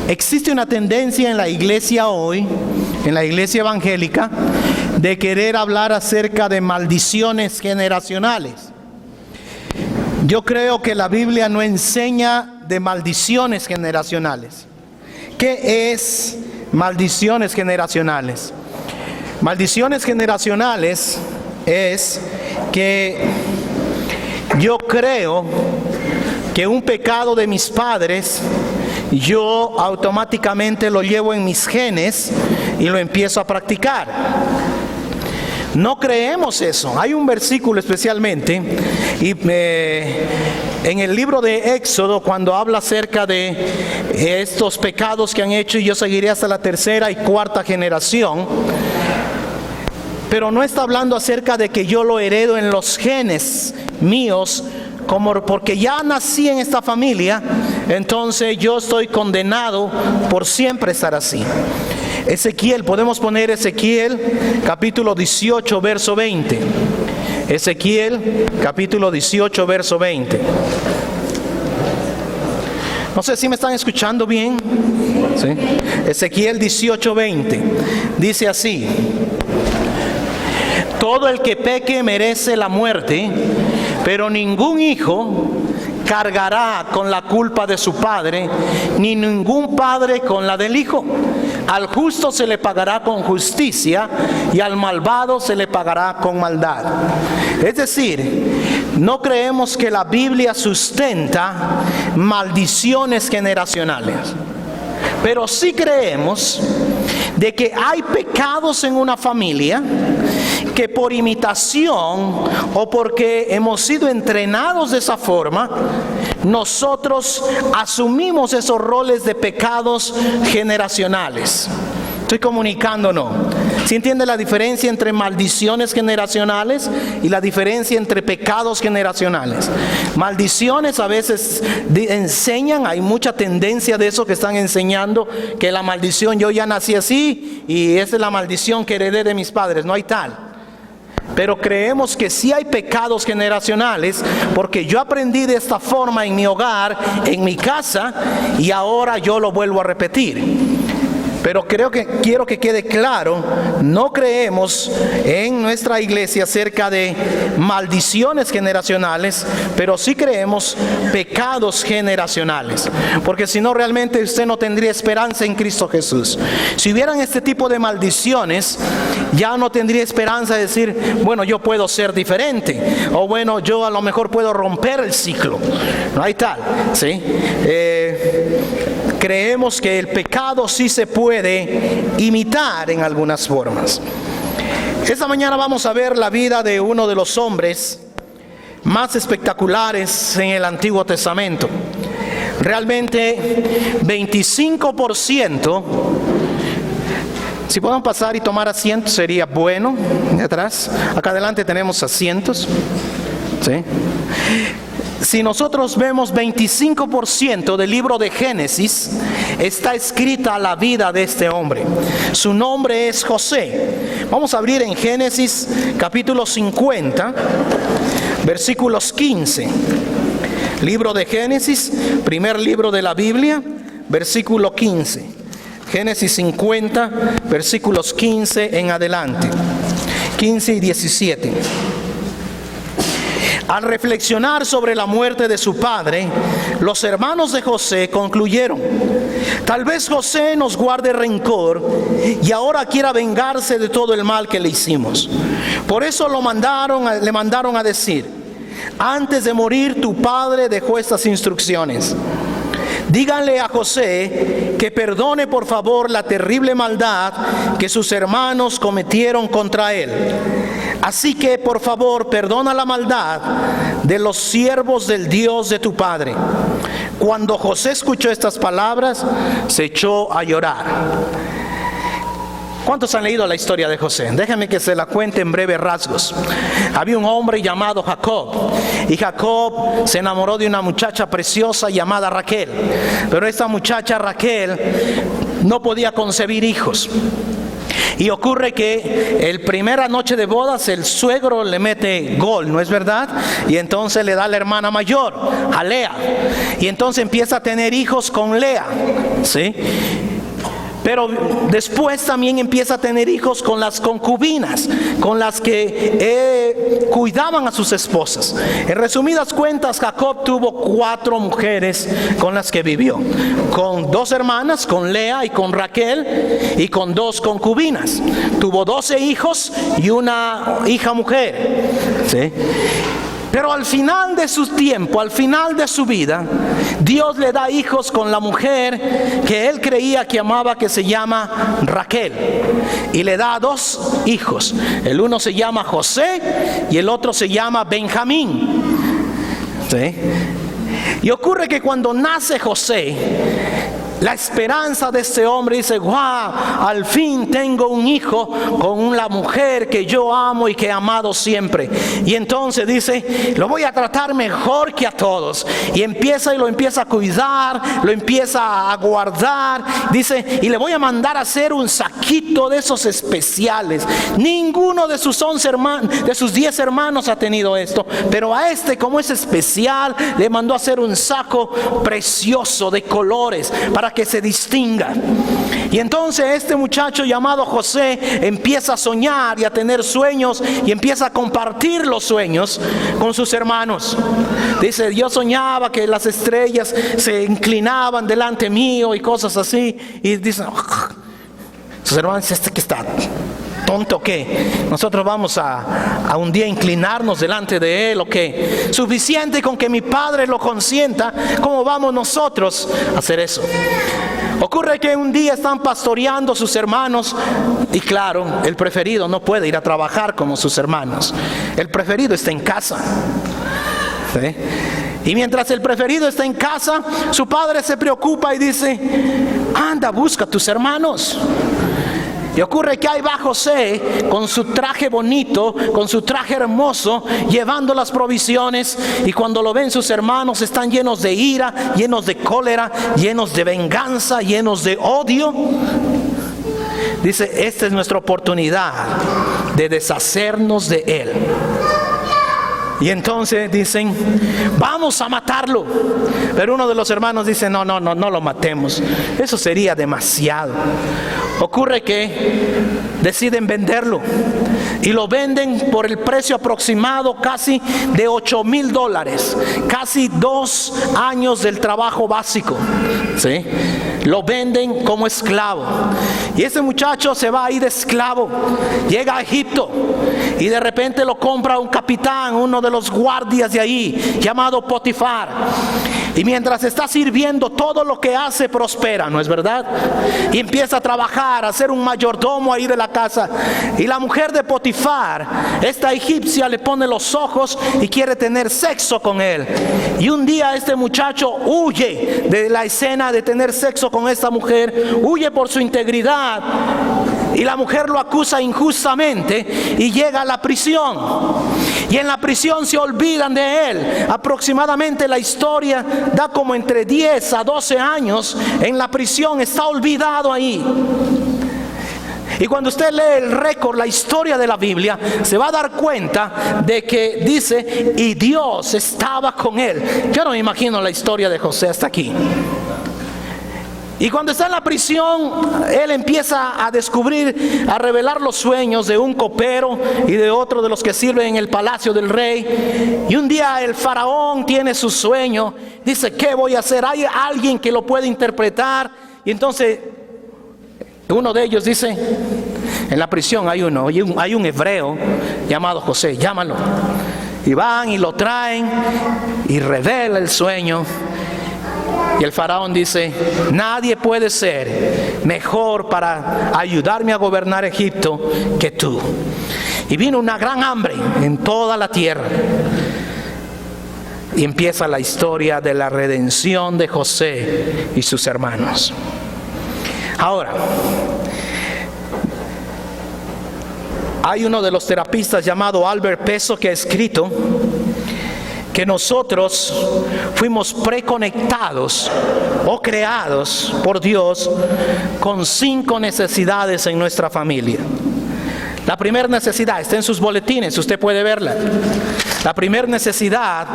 Existe una tendencia en la iglesia hoy, en la iglesia evangélica, de querer hablar acerca de maldiciones generacionales. Yo creo que la Biblia no enseña de maldiciones generacionales. ¿Qué es maldiciones generacionales? Maldiciones generacionales es que yo creo que un pecado de mis padres, yo automáticamente lo llevo en mis genes y lo empiezo a practicar. No creemos eso. Hay un versículo especialmente en el libro de Éxodo, cuando habla acerca de estos pecados que han hecho, y yo seguiré hasta la tercera y cuarta generación. Pero no está hablando acerca de que yo lo heredo en los genes míos, como porque ya nací en esta familia, entonces yo estoy condenado por siempre estar así. Ezequiel, podemos poner Ezequiel capítulo 18 verso 20. Ezequiel capítulo 18 verso 20. No sé si me están escuchando bien. ¿Sí? Ezequiel 18 20 dice así: todo el que peque merece la muerte, pero ningún hijo cargará con la culpa de su padre, ni ningún padre con la del hijo. Al justo se le pagará con justicia, y al malvado se le pagará con maldad. Es decir, no creemos que la Biblia sustenta maldiciones generacionales, pero sí creemos de que hay pecados en una familia que por imitación o porque hemos sido entrenados de esa forma, nosotros asumimos esos roles de pecados generacionales. Estoy comunicándonos. ¿Sí entiende la diferencia entre maldiciones generacionales y la diferencia entre pecados generacionales? Maldiciones a veces enseñan, hay mucha tendencia de eso que están enseñando, que la maldición, yo ya nací así y esa es la maldición que heredé de mis padres. No hay tal. Pero creemos que sí hay pecados generacionales, porque yo aprendí de esta forma en mi hogar, en mi casa, y ahora yo lo vuelvo a repetir. Pero quiero que quede claro, no creemos en nuestra iglesia acerca de maldiciones generacionales, pero sí creemos pecados generacionales. Porque si no, realmente usted no tendría esperanza en Cristo Jesús. Si hubieran este tipo de maldiciones, ya no tendría esperanza de decir, bueno, yo puedo ser diferente, o bueno, yo a lo mejor puedo romper el ciclo. No hay tal, ¿sí? Creemos que el pecado sí se puede imitar en algunas formas. Esta mañana vamos a ver la vida de uno de los hombres más espectaculares en el Antiguo Testamento. Realmente 25%, si pueden pasar y tomar asientos sería bueno. De atrás, acá adelante tenemos asientos. ¿Sí? Si nosotros vemos 25% del libro de Génesis, está escrita la vida de este hombre. Su nombre es José. Vamos a abrir en Génesis capítulo 50, versículos 15. Libro de Génesis, primer libro de la Biblia, versículo 15. Génesis 50, versículos 15 en adelante. 15 y 17. Al reflexionar sobre la muerte de su padre, los hermanos de José concluyeron: tal vez José nos guarde rencor y ahora quiera vengarse de todo el mal que le hicimos. Por eso le mandaron a decir: antes de morir tu padre dejó estas instrucciones. Díganle a José que perdone por favor la terrible maldad que sus hermanos cometieron contra él. Así que por favor perdona la maldad de los siervos del Dios de tu padre. Cuando José escuchó estas palabras, se echó a llorar. ¿Cuántos han leído la historia de José? Déjenme que se la cuente en breves rasgos. Había un hombre llamado Jacob, y Jacob se enamoró de una muchacha preciosa llamada Raquel. Pero esta muchacha Raquel no podía concebir hijos. Y ocurre que el primera noche de bodas el suegro le mete gol, ¿no es verdad? Y entonces le da a la hermana mayor, a Lea. Y entonces empieza a tener hijos con Lea, ¿sí? Pero después también empieza a tener hijos con las concubinas, con las que cuidaban a sus esposas. En resumidas cuentas, Jacob tuvo 4 mujeres con las que vivió. Con 2 hermanas, con Lea y con Raquel, y con 2 concubinas. Tuvo 12 hijos y una hija mujer, ¿sí? Pero al final de su tiempo, al final de su vida, Dios le da hijos con la mujer que él creía que amaba, que se llama Raquel. Y le da 2 hijos. El uno se llama José y el otro se llama Benjamín. ¿Sí? Y ocurre que cuando nace José, la esperanza de este hombre dice: ¡guau! Al fin tengo un hijo con la mujer que yo amo y que he amado siempre. Y entonces dice: lo voy a tratar mejor que a todos. Y lo empieza a cuidar, lo empieza a guardar. Dice: y le voy a mandar a hacer un saquito de esos especiales. Ninguno de sus 11 hermanos, de sus 10 hermanos ha tenido esto. Pero a este, como es especial, le mandó a hacer un saco precioso de colores para que se distinga. Y entonces este muchacho llamado José empieza a soñar y a tener sueños, y empieza a compartir los sueños con sus hermanos. Dice: yo soñaba que las estrellas se inclinaban delante mío y cosas así. Y dice, sus hermanos: ¿este que está tonto o qué? Nosotros vamos a un día inclinarnos delante de él o qué. Suficiente con que mi padre lo consienta, ¿cómo vamos nosotros a hacer eso? Ocurre que un día están pastoreando sus hermanos, y claro, el preferido no puede ir a trabajar como sus hermanos. El preferido está en casa, ¿sí? Y mientras el preferido está en casa, su padre se preocupa y dice: anda, busca a tus hermanos. Y ocurre que ahí va José con su traje bonito, con su traje hermoso, llevando las provisiones. Y cuando lo ven sus hermanos, están llenos de ira, llenos de cólera, llenos de venganza, llenos de odio. Dice: esta es nuestra oportunidad de deshacernos de él. Y entonces dicen: vamos a matarlo. Pero uno de los hermanos dice: no lo matemos, eso sería demasiado. Ocurre que deciden venderlo, y lo venden por el precio aproximado casi de $8,000, casi 2 años del trabajo básico, ¿sí? Lo venden como esclavo. Y ese muchacho se va ahí de esclavo, llega a Egipto, y de repente lo compra un capitán, uno de los guardias de ahí, llamado Potifar. Y mientras está sirviendo, todo lo que hace prospera, ¿no es verdad? Y empieza a trabajar, a ser un mayordomo ahí de la casa. Y la mujer de Potifar, esta egipcia, le pone los ojos y quiere tener sexo con él. Y un día este muchacho huye de la escena de tener sexo con esta mujer, huye por su integridad. Y la mujer lo acusa injustamente y llega a la prisión. Y en la prisión se olvidan de él. Aproximadamente la historia da como entre 10 a 12 años en la prisión. Está olvidado ahí. Y cuando usted lee el récord, la historia de la Biblia, se va a dar cuenta de que dice: y Dios estaba con él. Yo no me imagino la historia de José hasta aquí. Y cuando está en la prisión, él empieza a descubrir, a revelar los sueños de un copero y de otro de los que sirven en el palacio del rey. Y un día el faraón tiene su sueño, dice: ¿qué voy a hacer? ¿Hay alguien que lo puede interpretar? Y entonces uno de ellos dice: en la prisión hay un hebreo llamado José, llámalo. Y van y lo traen y revela el sueño. Y el faraón dice: nadie puede ser mejor para ayudarme a gobernar Egipto que tú. Y vino una gran hambre en toda la tierra. Y empieza la historia de la redención de José y sus hermanos. Ahora, hay uno de los terapistas llamado Albert Peso que ha escrito que nosotros fuimos preconectados o creados por Dios con 5 necesidades en nuestra familia. La primera necesidad está en sus boletines, usted puede verla. La primera necesidad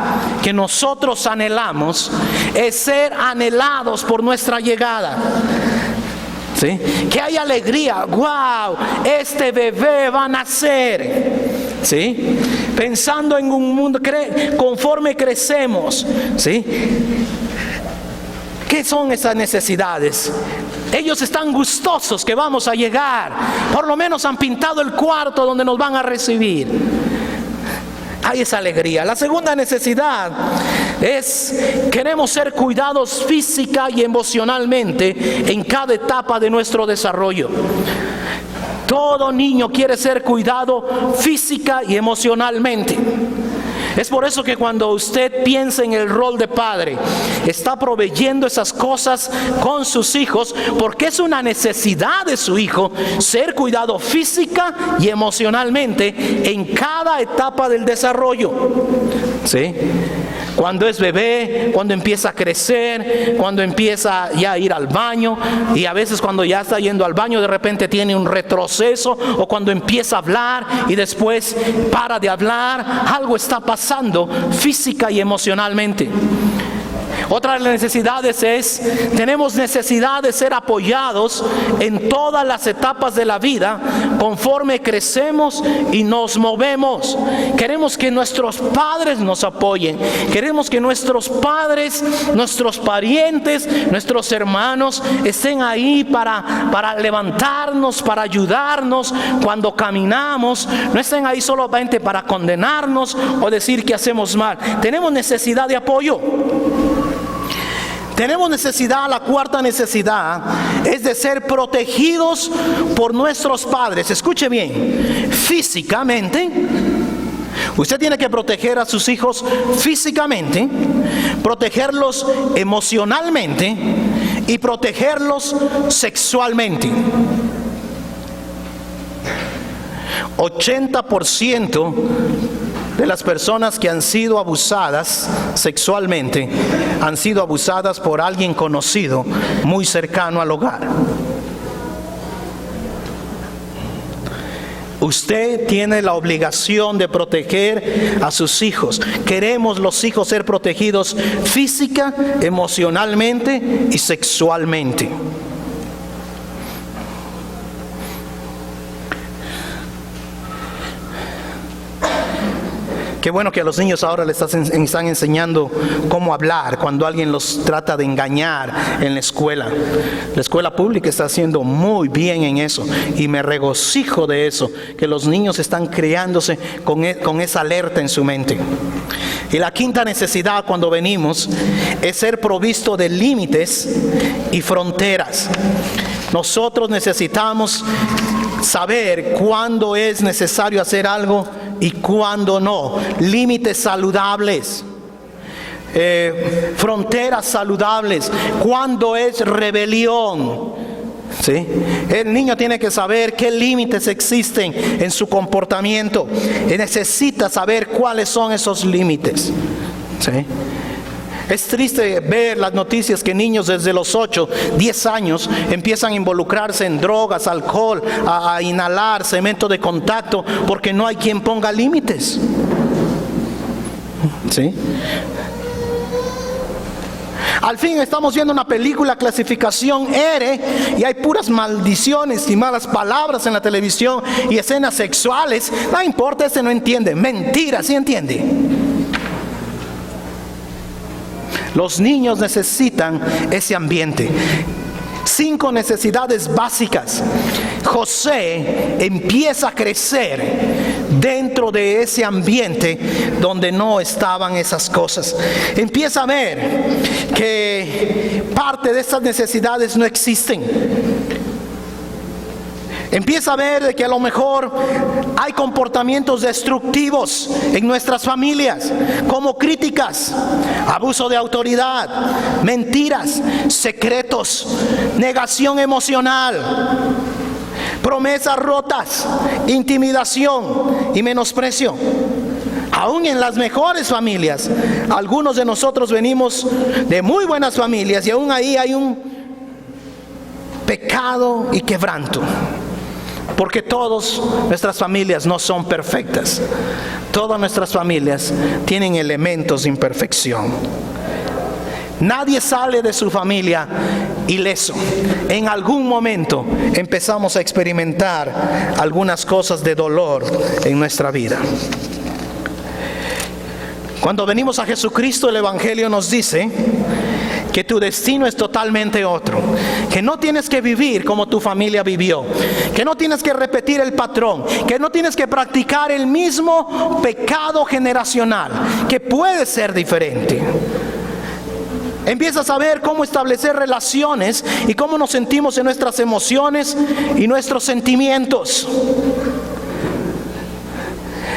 que nosotros anhelamos es ser anhelados por nuestra llegada. ¿Sí? Que hay alegría, wow, este bebé va a nacer. ¿Sí? Pensando en un mundo, conforme crecemos, ¿sí? ¿Qué son esas necesidades? Ellos están gustosos que vamos a llegar. Por lo menos han pintado el cuarto donde nos van a recibir. Hay esa alegría. La segunda necesidad es: queremos ser cuidados física y emocionalmente en cada etapa de nuestro desarrollo. Todo niño quiere ser cuidado física y emocionalmente. Es por eso que cuando usted piensa en el rol de padre, está proveyendo esas cosas con sus hijos, porque es una necesidad de su hijo ser cuidado física y emocionalmente en cada etapa del desarrollo. ¿Sí? Cuando es bebé, cuando empieza a crecer, cuando empieza ya a ir al baño, y a veces cuando ya está yendo al baño de repente tiene un retroceso, o cuando empieza a hablar y después para de hablar, algo está pasando física y emocionalmente. Otra de las necesidades es: tenemos necesidad de ser apoyados en todas las etapas de la vida conforme crecemos y nos movemos. Queremos que nuestros padres nos apoyen. Queremos que nuestros padres, nuestros parientes, nuestros hermanos estén ahí para levantarnos, para ayudarnos cuando caminamos. No estén ahí solamente para condenarnos o decir que hacemos mal. Tenemos necesidad de apoyo. Tenemos necesidad, la cuarta necesidad es de ser protegidos por nuestros padres. Escuche bien, físicamente. Usted tiene que proteger a sus hijos físicamente, protegerlos emocionalmente y protegerlos sexualmente. 80% de las personas que han sido abusadas sexualmente han sido abusadas por alguien conocido muy cercano al hogar. Usted tiene la obligación de proteger a sus hijos. Queremos los hijos ser protegidos física, emocionalmente y sexualmente. Qué bueno que a los niños ahora les están enseñando cómo hablar cuando alguien los trata de engañar en la escuela. La escuela pública está haciendo muy bien en eso y me regocijo de eso, que los niños están criándose con esa alerta en su mente. Y la quinta necesidad cuando venimos es ser provisto de límites y fronteras. Nosotros necesitamos saber cuándo es necesario hacer algo y cuándo no. Límites saludables, fronteras saludables. Cuándo es rebelión. ¿Sí? El niño tiene que saber qué límites existen en su comportamiento. Necesita saber cuáles son esos límites. ¿Sí? Es triste ver las noticias que niños desde los 8, 10 años empiezan a involucrarse en drogas, alcohol, a inhalar cemento de contacto, porque no hay quien ponga límites. ¿Sí? Al fin estamos viendo una película clasificación R y hay puras maldiciones y malas palabras en la televisión y escenas sexuales. No importa, ese no entiende. Mentira, ¿sí entiende? Los niños necesitan ese ambiente. 5 necesidades básicas. José empieza a crecer dentro de ese ambiente donde no estaban esas cosas. Empieza a ver que parte de esas necesidades no existen. Empieza a ver de que a lo mejor hay comportamientos destructivos en nuestras familias, como críticas, abuso de autoridad, mentiras, secretos, negación emocional, promesas rotas, intimidación y menosprecio. Aún en las mejores familias, algunos de nosotros venimos de muy buenas familias y aún ahí hay un pecado y quebranto. Porque todas nuestras familias no son perfectas. Todas nuestras familias tienen elementos de imperfección. Nadie sale de su familia ileso. En algún momento empezamos a experimentar algunas cosas de dolor en nuestra vida. Cuando venimos a Jesucristo, el Evangelio nos dice que tu destino es totalmente otro, que no tienes que vivir como tu familia vivió, que no tienes que repetir el patrón, que no tienes que practicar el mismo pecado generacional, que puede ser diferente. Empiezas a ver cómo establecer relaciones y cómo nos sentimos en nuestras emociones y nuestros sentimientos.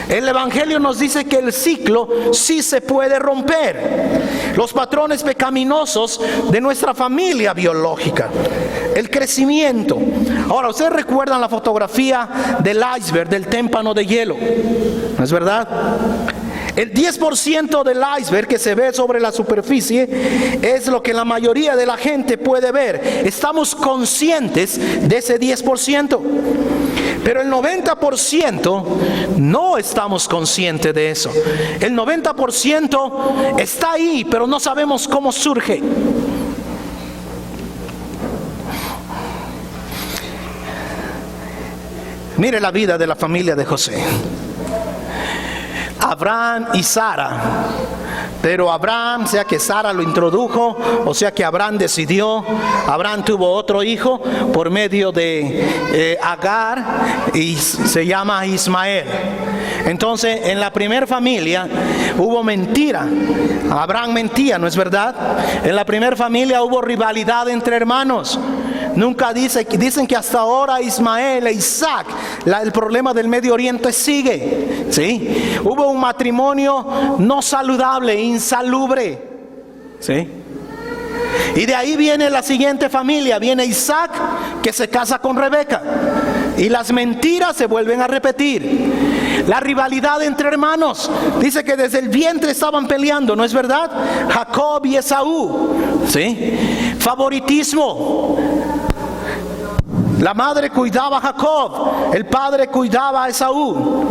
El Evangelio nos dice que el ciclo sí se puede romper. Los patrones pecaminosos de nuestra familia biológica. El crecimiento. Ahora, ustedes recuerdan la fotografía del iceberg, del témpano de hielo, ¿no es verdad? El 10% del iceberg que se ve sobre la superficie es lo que la mayoría de la gente puede ver. Estamos conscientes de ese 10%. Pero el 90% no estamos conscientes de eso. El 90% está ahí, pero no sabemos cómo surge. Mire la vida de la familia de José. Abraham y Sara. Pero Abraham, sea que Sara lo introdujo, o sea que Abraham decidió, Abraham tuvo otro hijo por medio de Agar y se llama Ismael. Entonces, en la primera familia hubo mentira. Abraham mentía, ¿no es verdad? En la primera familia hubo rivalidad entre hermanos. Nunca dicen que hasta ahora Ismael e Isaac, el problema del Medio Oriente sigue, ¿sí? Hubo un matrimonio no saludable, insalubre, ¿sí? Y de ahí viene la siguiente familia, viene Isaac que se casa con Rebeca y las mentiras se vuelven a repetir. La rivalidad entre hermanos, dice que desde el vientre estaban peleando, ¿no es verdad? Jacob y Esaú, ¿sí? Favoritismo. La madre cuidaba a Jacob, el padre cuidaba a Esaú.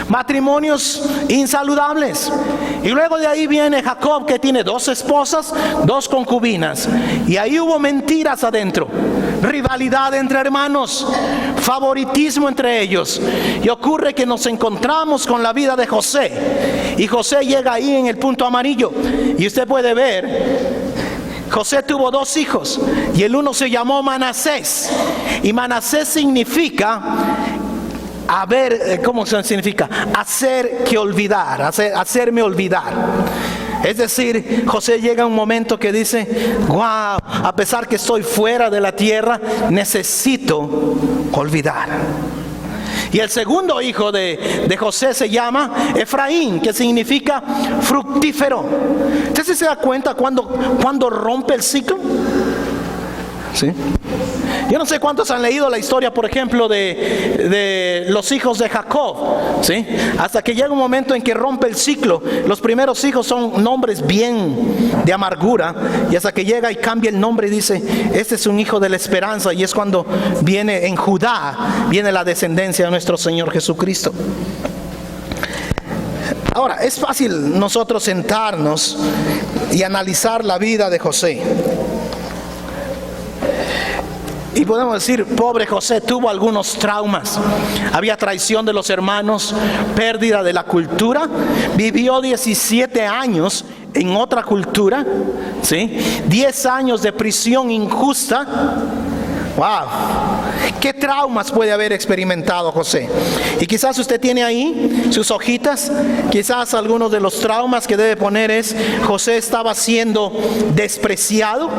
Matrimonios insaludables. Y luego de ahí viene Jacob, que tiene 2 esposas, 2 concubinas. Y ahí hubo mentiras adentro. Rivalidad entre hermanos. Favoritismo entre ellos. Y ocurre que nos encontramos con la vida de José. Y José llega ahí en el punto amarillo. Y usted puede ver, José tuvo 2 hijos. Y el uno se llamó Manasés. Y Manasés significa... ¿cómo significa? Hacer que olvidar, hacerme olvidar. Es decir, José llega a un momento que dice, wow, a pesar que estoy fuera de la tierra, necesito olvidar. Y el segundo hijo de José se llama Efraín, que significa fructífero. ¿Usted se da cuenta cuando rompe el ciclo? ¿Sí? Yo no sé cuántos han leído la historia, por ejemplo, de los hijos de Jacob, ¿sí? Hasta que llega un momento en que rompe el ciclo. Los primeros hijos son nombres bien de amargura, y hasta que llega y cambia el nombre y dice, este es un hijo de la esperanza, y es cuando viene en Judá, viene la descendencia de nuestro Señor Jesucristo. Ahora, es fácil nosotros sentarnos y analizar la vida de José. Y podemos decir, pobre José tuvo algunos traumas. Había traición de los hermanos, pérdida de la cultura. Vivió 17 años en otra cultura, ¿sí? 10 años de prisión injusta. ¡Wow! ¿Qué traumas puede haber experimentado José? Y quizás usted tiene ahí sus hojitas. Quizás algunos de los traumas que debe poner es, José estaba siendo despreciado.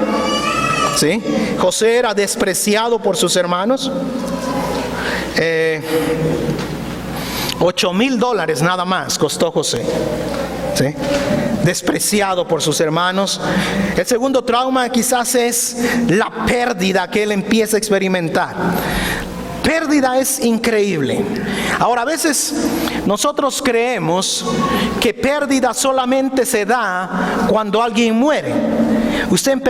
¿Sí? José era despreciado por sus hermanos. $8,000 nada más costó José, ¿sí? Despreciado por sus hermanos. El segundo trauma quizás es la pérdida que él empieza a experimentar. Pérdida es increíble. Ahora, a veces nosotros creemos que pérdida solamente se da cuando alguien muere. Usted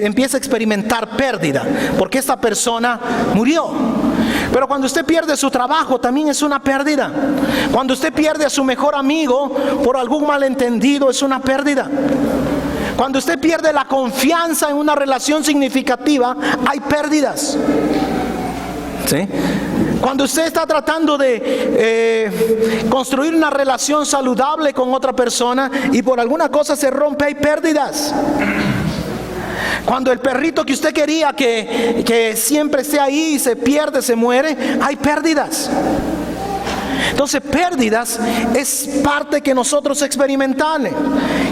empieza a experimentar pérdida porque esta persona murió. Pero cuando usted pierde su trabajo también es una pérdida. Cuando usted pierde a su mejor amigo por algún malentendido es una pérdida. Cuando usted pierde la confianza en una relación significativa, hay pérdidas. ¿Sí? Cuando usted está tratando de construir una relación saludable con otra persona y por alguna cosa se rompe, hay pérdidas. Cuando el perrito que usted quería que siempre esté ahí se pierde, se muere, hay pérdidas. Entonces, pérdidas es parte que nosotros experimentamos.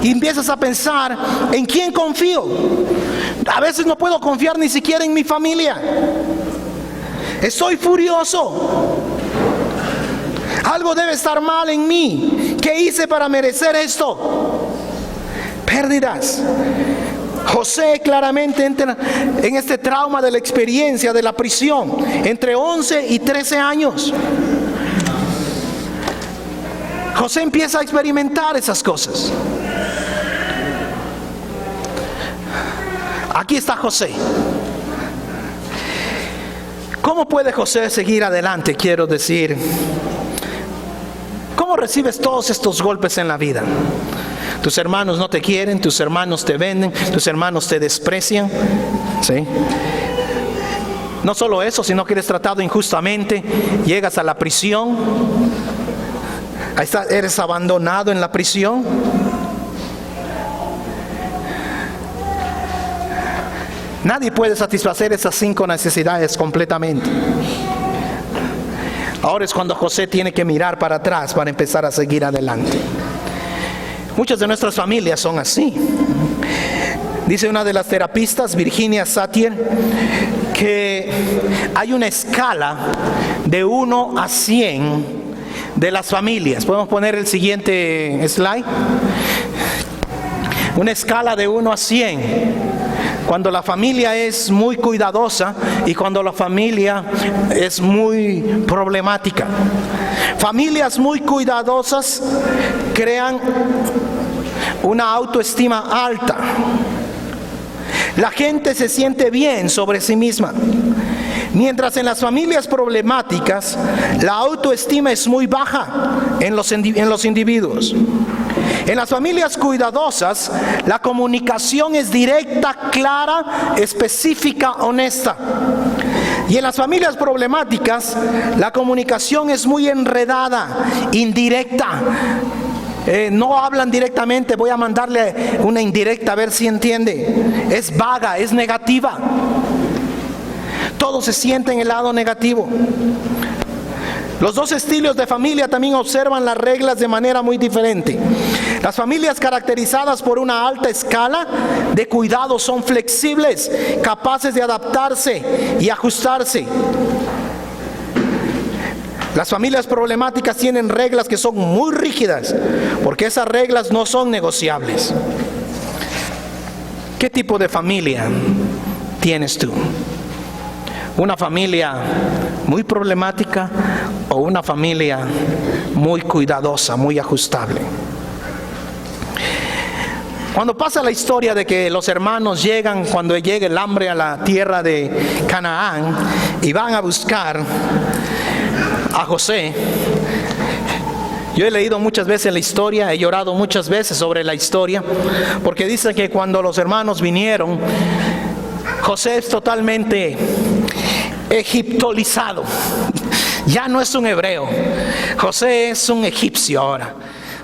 Y empiezas a pensar, ¿en quién confío? A veces no puedo confiar ni siquiera en mi familia. Estoy furioso. Algo debe estar mal en mí. ¿Qué hice para merecer esto? Pérdidas. José claramente entra en este trauma de la experiencia de la prisión, entre 11 y 13 años. José empieza a experimentar esas cosas. Aquí está José. ¿Cómo puede José seguir adelante? Quiero decir, ¿cómo recibes todos estos golpes en la vida? Tus hermanos no te quieren, tus hermanos te venden, tus hermanos te desprecian, ¿sí? No solo eso, sino que eres tratado injustamente, llegas a la prisión, ahí está, eres abandonado en la prisión. Nadie puede satisfacer esas 5 necesidades completamente. Ahora es cuando José tiene que mirar para atrás para empezar a seguir adelante. Muchas de nuestras familias son así. Dice una de las terapistas, Virginia Satir, que hay una escala de 1 a 100 de las familias. ¿Podemos poner el siguiente slide? Una escala de 1 a 100. Cuando la familia es muy cuidadosa y cuando la familia es muy problemática. Familias muy cuidadosas crean una autoestima alta. La gente se siente bien sobre sí misma. Mientras en las familias problemáticas, la autoestima es muy baja en los individuos. En las familias cuidadosas, la comunicación es directa, clara, específica, honesta. Y en las familias problemáticas, la comunicación es muy enredada, indirecta. No hablan directamente, voy a mandarle una indirecta a ver si entiende. Es vaga, es negativa. Todo se siente en el lado negativo. Los dos estilos de familia también observan las reglas de manera muy diferente. Las familias caracterizadas por una alta escala de cuidado son flexibles, capaces de adaptarse y ajustarse. Las familias problemáticas tienen reglas que son muy rígidas, porque esas reglas no son negociables. ¿Qué tipo de familia tienes tú? ¿Una familia muy problemática o una familia muy cuidadosa, muy ajustable? Cuando pasa la historia de que los hermanos llegan, cuando llega el hambre a la tierra de Canaán y van a buscar a José, yo he leído muchas veces la historia, he llorado muchas veces sobre la historia, porque dice que cuando los hermanos vinieron, José es totalmente egiptolizado. Ya no es un hebreo, José es un egipcio ahora.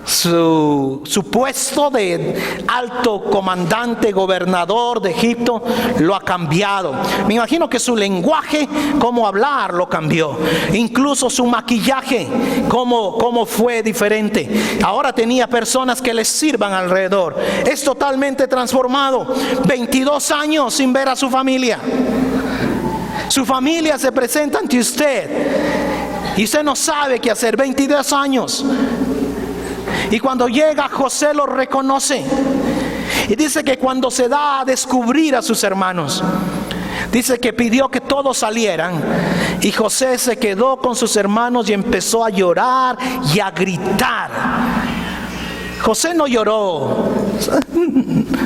Su puesto de alto comandante, gobernador de Egipto, lo ha cambiado. Me imagino que su lenguaje, cómo hablar, lo cambió. Incluso su maquillaje, cómo fue diferente. Ahora tenía personas que les sirvan alrededor. Es totalmente transformado. 22 años sin ver a su familia. Su familia se presenta ante usted y usted no sabe qué hacer. 22 años. Y cuando llega, José lo reconoce. Y dice que cuando se da a descubrir a sus hermanos, Dice que pidió que todos salieran y José se quedó con sus hermanos y empezó a llorar y a gritar. José no lloró,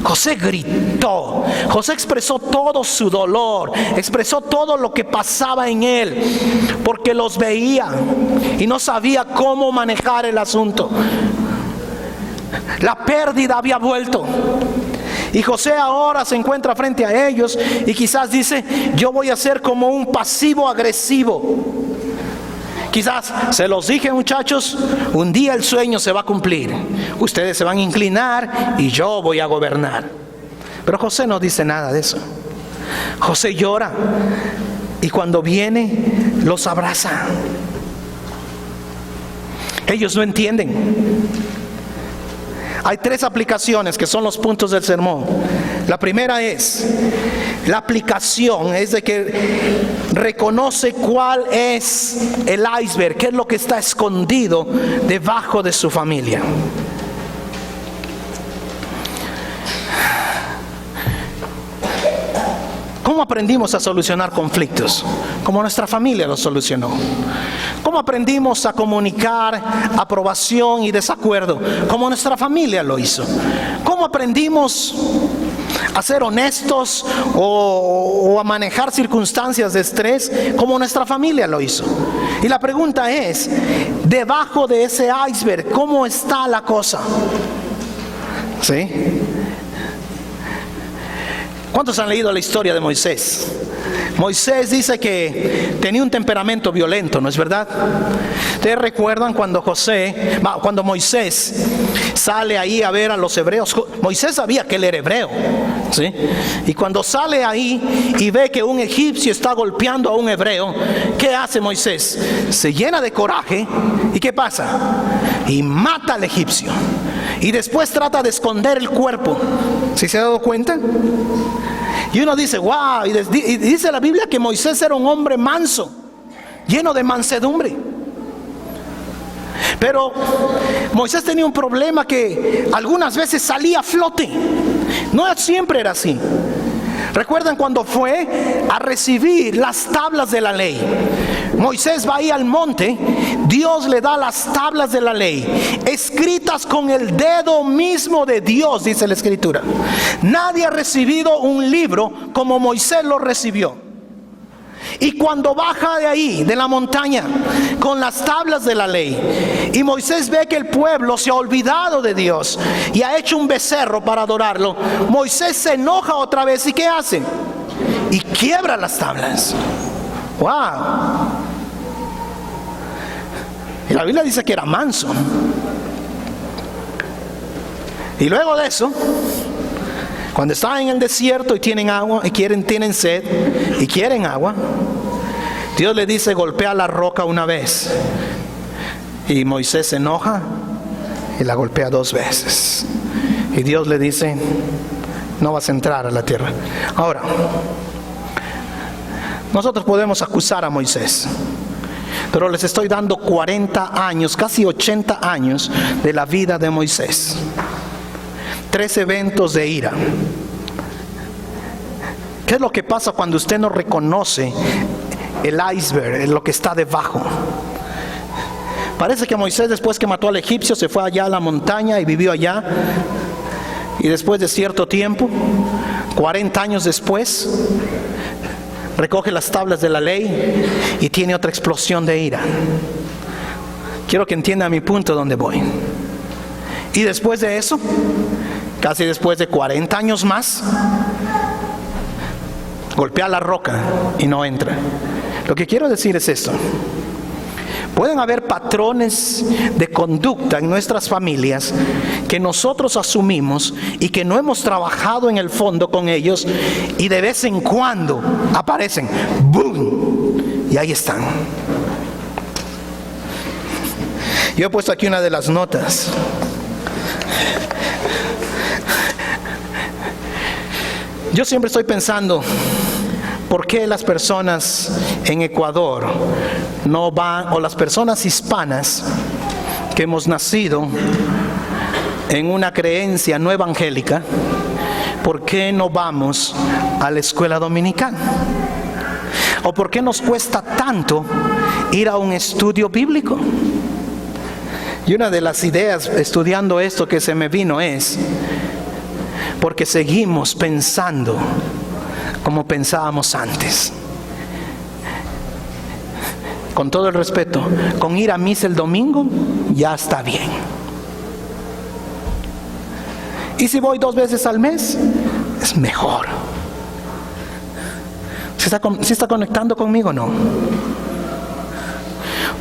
José gritó. José expresó todo su dolor, expresó todo lo que pasaba en él, porque los veía y no sabía cómo manejar el asunto. La pérdida había vuelto. Y José ahora se encuentra frente a ellos y quizás dice: yo voy a ser como un pasivo agresivo. Quizás se los dije, muchachos, un día el sueño se va a cumplir. Ustedes se van a inclinar y yo voy a gobernar. Pero José no dice nada de eso. José llora y cuando viene los abraza. Ellos no entienden. Hay 3 aplicaciones que son los puntos del sermón. La primera es, la aplicación es de que reconoce cuál es el iceberg, qué es lo que está escondido debajo de su familia. ¿Cómo aprendimos a solucionar conflictos? Como nuestra familia lo solucionó. ¿Cómo aprendimos a comunicar aprobación y desacuerdo? Como nuestra familia lo hizo. ¿Cómo aprendimos a ser honestos o a manejar circunstancias de estrés? Como nuestra familia lo hizo. Y la pregunta es, debajo de ese iceberg, ¿cómo está la cosa? ¿Sí? ¿Cuántos han leído la historia de Moisés? Moisés dice que tenía un temperamento violento, ¿no es verdad? ¿Ustedes recuerdan cuando Moisés sale ahí a ver a los hebreos? Moisés sabía que él era hebreo, ¿sí? Y cuando sale ahí y ve que un egipcio está golpeando a un hebreo, ¿qué hace Moisés? Se llena de coraje y ¿qué pasa? Y mata al egipcio. Y después trata de esconder el cuerpo. ¿Sí se ha dado cuenta? Y uno dice, wow, y dice la Biblia que Moisés era un hombre manso, lleno de mansedumbre. Pero Moisés tenía un problema que algunas veces salía a flote. No siempre era así. ¿Recuerdan cuando fue a recibir las tablas de la ley? Moisés va ahí al monte, Dios le da las tablas de la ley, escritas con el dedo mismo de Dios, dice la Escritura. Nadie ha recibido un libro como Moisés lo recibió. Y cuando baja de ahí, de la montaña, con las tablas de la ley, y Moisés ve que el pueblo se ha olvidado de Dios y ha hecho un becerro para adorarlo, Moisés se enoja otra vez. ¿Y qué hace? Y quiebra las tablas. ¡Wow! Y la Biblia dice que era manso. Y luego de eso, cuando están en el desierto y tienen agua y tienen sed y quieren agua, Dios le dice: golpea la roca una vez. Y Moisés se enoja y la golpea 2 veces. Y Dios le dice: no vas a entrar a la tierra. Ahora, nosotros podemos acusar a Moisés, pero les estoy dando 40 años, casi 80 años de la vida de Moisés. 3 eventos de ira. ¿Qué es lo que pasa cuando usted no reconoce el iceberg, lo que está debajo? Parece que Moisés, después que mató al egipcio, se fue allá a la montaña y vivió allá. Y después de cierto tiempo, 40 años después, recoge las tablas de la ley y tiene otra explosión de ira. Quiero que entienda mi punto donde voy. Y después de eso, casi después de 40 años más, golpea la roca y no entra. Lo que quiero decir es esto: pueden haber patrones de conducta en nuestras familias que nosotros asumimos y que no hemos trabajado en el fondo con ellos, y de vez en cuando aparecen, ¡boom! Y ahí están. Yo he puesto aquí una de las notas. Yo siempre estoy pensando, ¿por qué las personas en Ecuador no van, o las personas hispanas que hemos nacido en una creencia no evangélica, ¿por qué no vamos a la escuela dominical? ¿O por qué nos cuesta tanto ir a un estudio bíblico? Y una de las ideas estudiando esto que se me vino es porque seguimos pensando como pensábamos antes. Con todo el respeto, con ir a misa el domingo ya está bien. Y si voy 2 veces al mes, es mejor. ¿Se está conectando conmigo o no?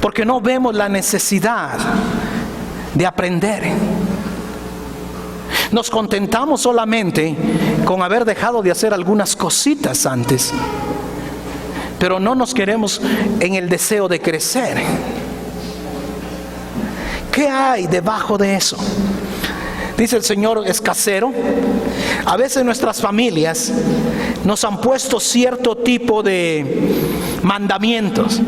Porque no vemos la necesidad de aprender. Nos contentamos solamente con haber dejado de hacer algunas cositas antes, pero no nos queremos en el deseo de crecer. ¿Qué hay debajo de eso? Dice el Señor es casero. A veces nuestras familias nos han puesto cierto tipo de mandamientos.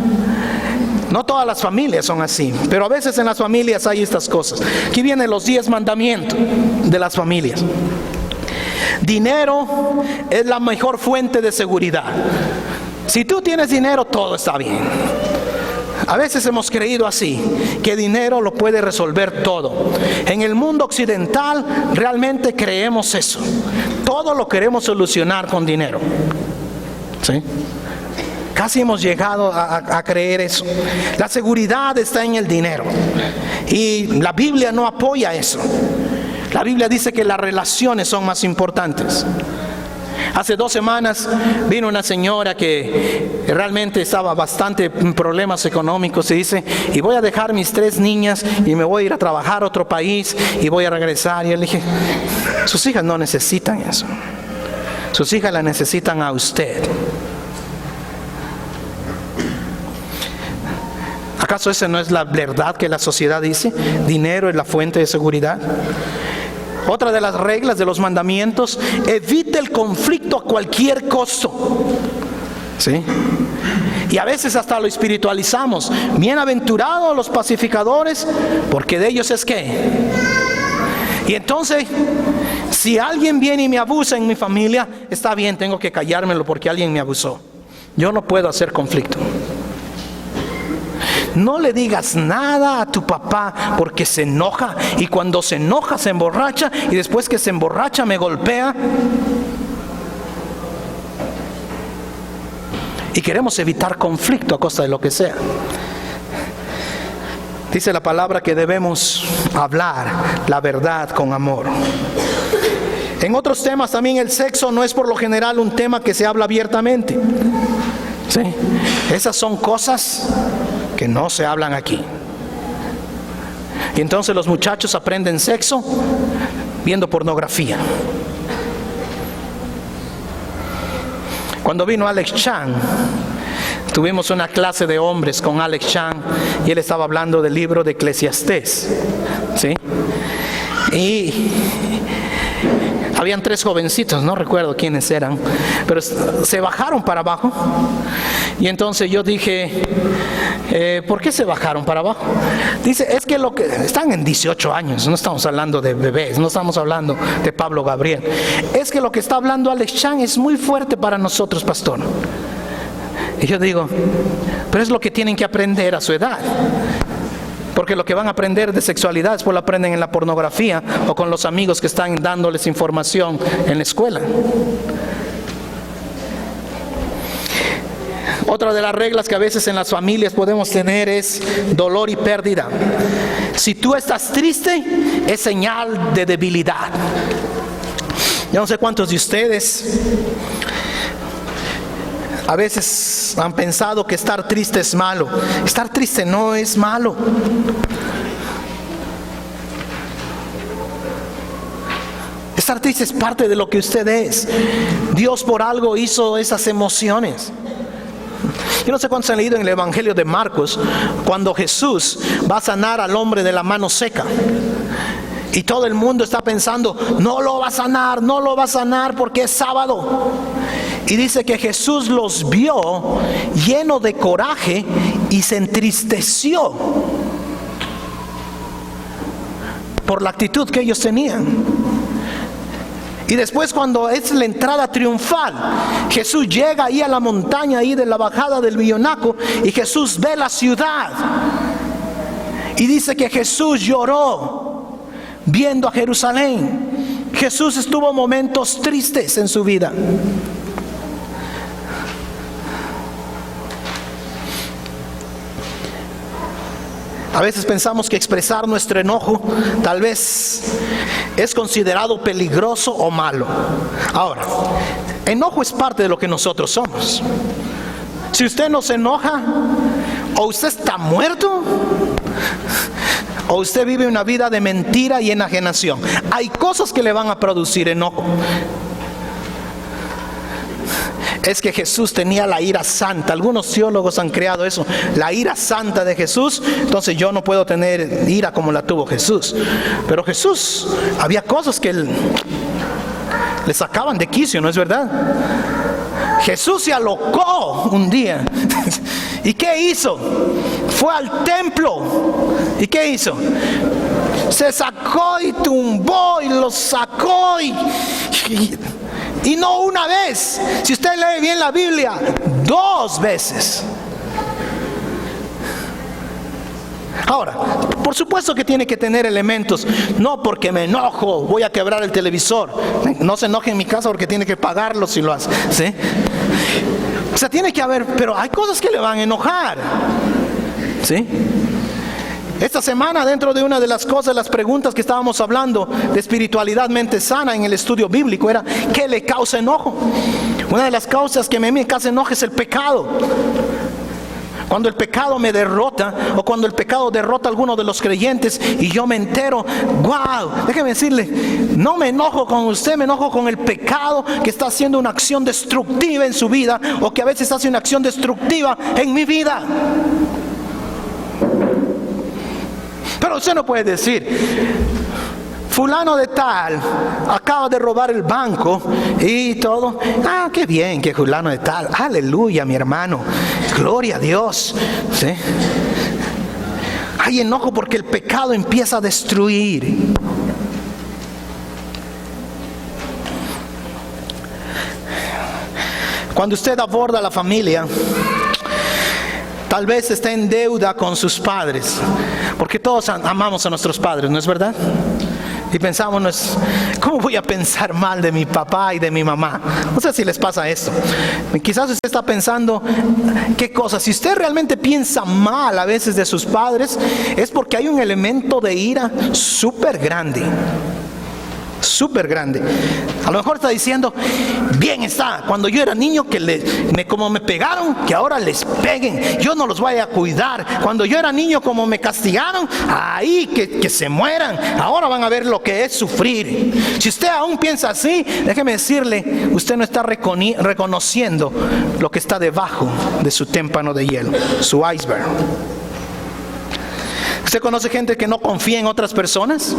No todas las familias son así, pero a veces en las familias hay estas cosas. Aquí vienen los 10 mandamientos de las familias. Dinero es la mejor fuente de seguridad. Si tú tienes dinero, todo está bien. A veces hemos creído así, que dinero lo puede resolver todo. En el mundo occidental realmente creemos eso. Todo lo queremos solucionar con dinero. ¿Sí? Casi hemos llegado a creer eso. La seguridad está en el dinero. Y la Biblia no apoya eso. La Biblia dice que las relaciones son más importantes. Hace 2 semanas vino una señora que realmente estaba bastante en problemas económicos y dice, y voy a dejar mis 3 niñas y me voy a ir a trabajar a otro país y voy a regresar. Y yo le dije, sus hijas no necesitan eso. Sus hijas la necesitan a usted. ¿Acaso esa no es la verdad que la sociedad dice? Dinero es la fuente de seguridad. Otra de las reglas de los mandamientos, evite el conflicto a cualquier costo. ¿Sí? Y a veces hasta lo espiritualizamos. Bienaventurados los pacificadores, porque de ellos es que. Y entonces, si alguien viene y me abusa en mi familia, está bien, tengo que callármelo porque alguien me abusó. Yo no puedo hacer conflicto. No le digas nada a tu papá porque se enoja, y cuando se enoja se emborracha, y después que se emborracha me golpea. Y queremos evitar conflicto a costa de lo que sea. Dice la palabra que debemos hablar la verdad con amor. En otros temas también el sexo no es por lo general un tema que se habla abiertamente. ¿Sí? Esas son cosas que no se hablan aquí. Y entonces los muchachos aprenden sexo viendo pornografía. Cuando vino Alex Chan, tuvimos una clase de hombres con Alex Chan y él estaba hablando del libro de Eclesiastés. ¿Sí? Y habían 3 jovencitos, no recuerdo quiénes eran, pero se bajaron para abajo. Y entonces yo dije, ¿por qué se bajaron para abajo? Dice, es que están en 18 años, no estamos hablando de bebés, no estamos hablando de Pablo Gabriel. Es que lo que está hablando Alex Chan es muy fuerte para nosotros, pastor. Y yo digo, pero es lo que tienen que aprender a su edad. Porque lo que van a aprender de sexualidad después lo aprenden en la pornografía o con los amigos que están dándoles información en la escuela. Otra de las reglas que a veces en las familias podemos tener es dolor y pérdida. Si tú estás triste, es señal de debilidad. Yo no sé cuántos de ustedes a veces han pensado que estar triste es malo. Estar triste no es malo. Estar triste es parte de lo que usted es. Dios por algo hizo esas emociones. Yo no sé cuántos han leído en el Evangelio de Marcos cuando Jesús va a sanar al hombre de la mano seca. Y todo el mundo está pensando, no lo va a sanar, no lo va a sanar porque es sábado. Y dice que Jesús los vio lleno de coraje y se entristeció por la actitud que ellos tenían. Y después, cuando es la entrada triunfal, Jesús llega ahí a la montaña ahí de la bajada del Villonaco, y Jesús ve la ciudad. Y dice que Jesús lloró viendo a Jerusalén. Jesús estuvo momentos tristes en su vida. A veces pensamos que expresar nuestro enojo tal vez es considerado peligroso o malo. Ahora, enojo es parte de lo que nosotros somos. Si usted no se enoja, o usted está muerto, o usted vive una vida de mentira y enajenación. Hay cosas que le van a producir enojo. Es que Jesús tenía la ira santa. Algunos teólogos han creado eso, la ira santa de Jesús. Entonces yo no puedo tener ira como la tuvo Jesús. Pero Jesús, había cosas que le sacaban de quicio, ¿no es verdad? Jesús se alocó un día. ¿Y qué hizo? Fue al templo. ¿Y qué hizo? Se sacó y tumbó y lo sacó y no una vez. Si usted lee bien la Biblia, 2 veces. Ahora, por supuesto que tiene que tener elementos. No porque me enojo voy a quebrar el televisor. No se enoje en mi casa porque tiene que pagarlo si lo hace, ¿sí? O sea, tiene que haber, pero hay cosas que le van a enojar, ¿sí? Esta semana, dentro de una de las cosas, las preguntas que estábamos hablando de espiritualidad mente sana en el estudio bíblico era, ¿qué le causa enojo? Una de las causas que me causa enojo es el pecado. Cuando el pecado me derrota, o cuando el pecado derrota a alguno de los creyentes y yo me entero, wow, déjeme decirle, no me enojo con usted, me enojo con el pecado que está haciendo una acción destructiva en su vida, o que a veces hace una acción destructiva en mi vida. Pero usted no puede decir, fulano de tal acaba de robar el banco y todo. Ah, qué bien que fulano de tal. Aleluya, mi hermano. Gloria a Dios. ¿Sí? Hay enojo porque el pecado empieza a destruir. Cuando usted aborda la familia, tal vez esté en deuda con sus padres, porque todos amamos a nuestros padres, ¿no es verdad? Y pensamos, ¿cómo voy a pensar mal de mi papá y de mi mamá? No sé si les pasa esto. Quizás usted está pensando, ¿qué cosa? Si usted realmente piensa mal a veces de sus padres, es porque hay un elemento de ira súper grande. Súper grande. A lo mejor está diciendo, bien está, cuando yo era niño como me pegaron, que ahora les peguen, yo no los voy a cuidar. Cuando yo era niño como me castigaron, ahí que se mueran, ahora van a ver lo que es sufrir. Si usted aún piensa así, déjeme decirle, usted no está reconociendo lo que está debajo de su témpano de hielo, su iceberg. ¿Usted conoce gente que no confía en otras personas?